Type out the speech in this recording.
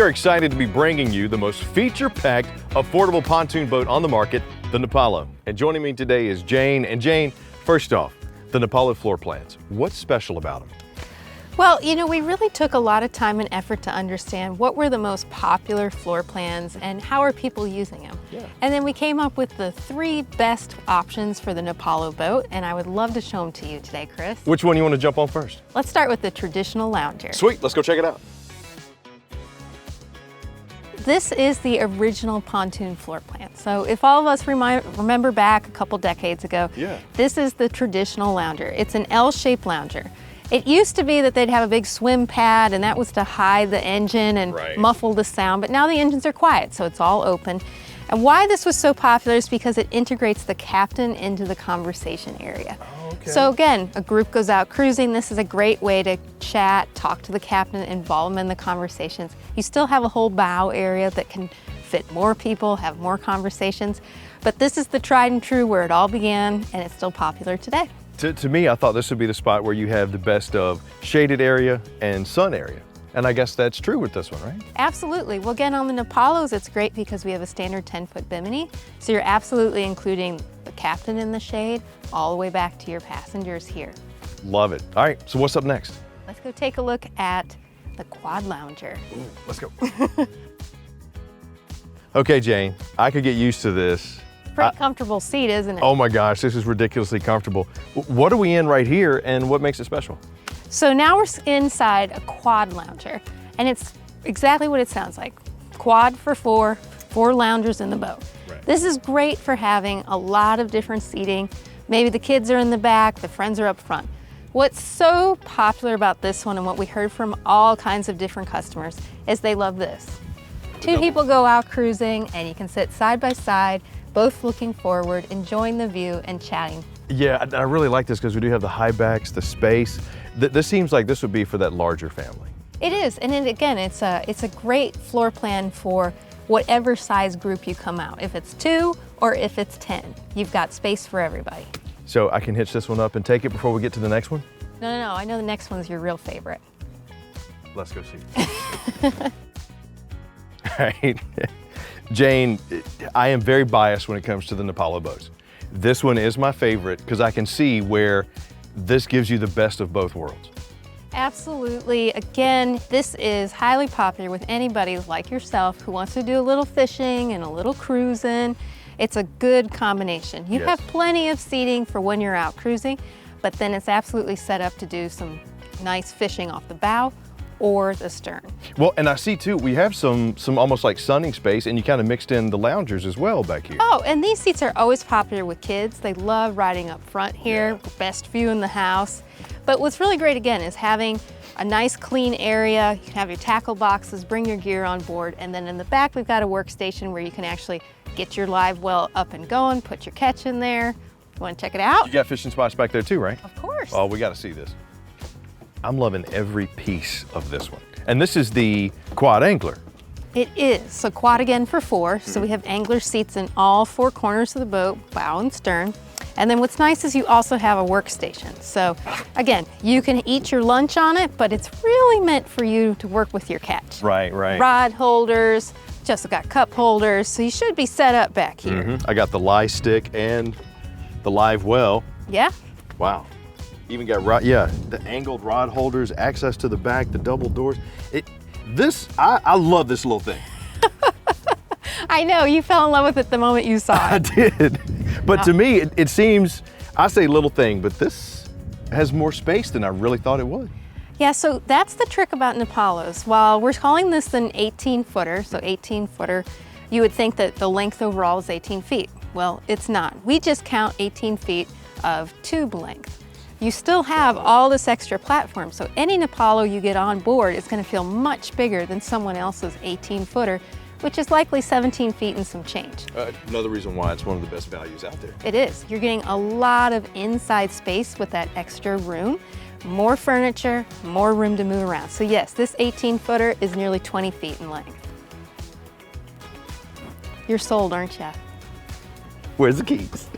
are excited to be bringing you the most feature-packed, affordable pontoon boat on the market, the Nepallo. And joining me today is Jane. And Jane, first off, the Nepallo floor plans. What's special about them? Well, you know, we really took a lot of time and effort to understand what were the most popular floor plans and how are people using them. Yeah. And then we came up with the 3 best options for the Nepallo boat, and I would love to show them to you today, Chris. Which one you want to jump on first? Let's start with the traditional lounger. Sweet, let's go check it out. This is the original pontoon floor plan. So if all of us remember back a couple decades ago, this is the traditional lounger. It's an L-shaped lounger. It used to be that they'd have a big swim pad, and that was to hide the engine and muffle the sound, but now the engines are quiet, so it's all open. And why this was so popular is because it integrates the captain into the conversation area. Oh, okay. So again, a group goes out cruising. This is a great way to chat, talk to the captain, involve them in the conversations. You still have a whole bow area that can fit more people, have more conversations, but this is the tried and true where it all began, and it's still popular today. To me, I thought this would be the spot where you have the best of shaded area and sun area. And I guess that's true with this one, right? Absolutely. Well, again, on the Nepallos, it's great because we have a standard 10-foot bimini. So you're absolutely including the captain in the shade all the way back to your passengers here. Love it. All right, so what's up next? Let's go take a look at the quad lounger. Ooh, let's go. Okay, Jane, I could get used to this. Pretty comfortable seat, isn't it? Oh my gosh, this is ridiculously comfortable. What are we in right here and what makes it special? So now we're inside a quad lounger, and it's exactly what it sounds like. Quad for 4 loungers in the boat. Right. This is great for having a lot of different seating. Maybe the kids are in the back, the friends are up front. What's so popular about this one and what we heard from all kinds of different customers is they love this. 2 people go out cruising and you can sit side by side, both looking forward, enjoying the view and chatting. Yeah, I really like this because we do have the high backs, the space. This seems like this would be for that larger family. It is, and then again, it's a great floor plan for whatever size group you come out. If it's 2 or if it's 10, you've got space for everybody. So I can hitch this one up and take it before we get to the next one? No, I know the next one's your real favorite. Let's go see. All right. Jane, I am very biased when it comes to the Nepallo boats. This one is my favorite because I can see where this gives you the best of both worlds. Absolutely. Again, this is highly popular with anybody like yourself who wants to do a little fishing and a little cruising. It's a good combination. You have plenty of seating for when you're out cruising, but then it's absolutely set up to do some nice fishing off the bow or the stern. Well, and I see too, we have some almost like sunning space, and you kind of mixed in the loungers as well back here. Oh, and these seats are always popular with kids. They love riding up front here, best view in the house. But what's really great again is having a nice clean area. You can have your tackle boxes, bring your gear on board, and then in the back we've got a workstation where you can actually get your live well up and going, put your catch in there. You want to check it out? You got fishing spots back there too, right? Of course. Oh, we got to see this. I'm loving every piece of this one. And this is the quad angler. It is. So quad again for 4. So we have angler seats in all 4 corners of the boat, bow and stern. And then what's nice is you also have a workstation. So again, you can eat your lunch on it, but it's really meant for you to work with your catch. Right. Rod holders, just got cup holders, so you should be set up back here. I got the lie stick and the live well. Yeah. Wow. Even got the angled rod holders, access to the back, the double doors. I love this little thing. I know, you fell in love with it the moment you saw it. I did. But to me, it seems, I say little thing, but this has more space than I really thought it would. Yeah, so that's the trick about Nepallos. While we're calling this an 18-footer, so 18-footer, you would think that the length overall is 18 feet. Well, it's not. We just count 18 feet of tube length. You still have all this extra platform, so any Nepallo you get on board is going to feel much bigger than someone else's 18-footer, which is likely 17 feet and some change. Another reason why it's one of the best values out there. It is. You're getting a lot of inside space with that extra room, more furniture, more room to move around. So yes, this 18-footer is nearly 20 feet in length. You're sold, aren't you? Where's the keys?